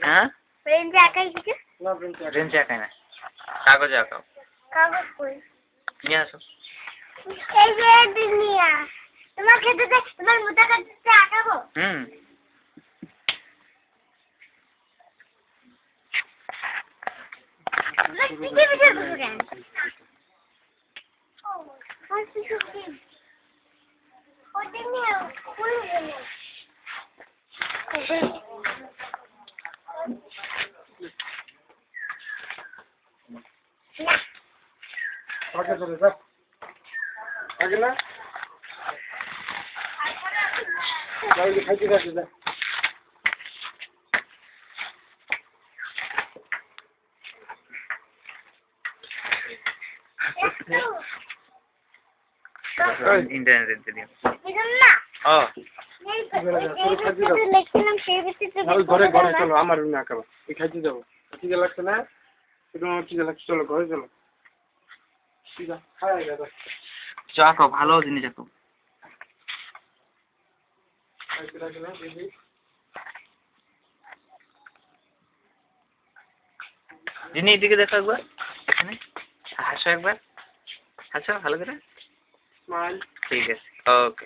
হ্যাঁ বেঞ্চে আঁকাই কিছু না বেঞ্চে আঁকাই না কাগজে আঁকাও কাগজ কই নিয়ে আসো এই যে দুনিয়া তোমার খেতে তোমার মোটা কাগজে আঁকাবো পিঠে পিঠে করবো কেন ওটা নিয়ে আগে চলে যা আগে না যাই খাইতে যাচ্ছে যা ইন্টারনেটে দিও না ও ঘরে ঘরে চলো আমার রুমে আঁকাবো এই খাইতে যাবো খিদে লাগছে না তোমার খিদে লাগছে চলো ঘরে চলো ঠিক আছে খাই দাদা আঁকো ভালো জিনিস আঁকো জিনি এদিকে দেখো একবার এখানে হাসো একবার হাসো ভালো করে স্মাইল ঠিক আছে ওকে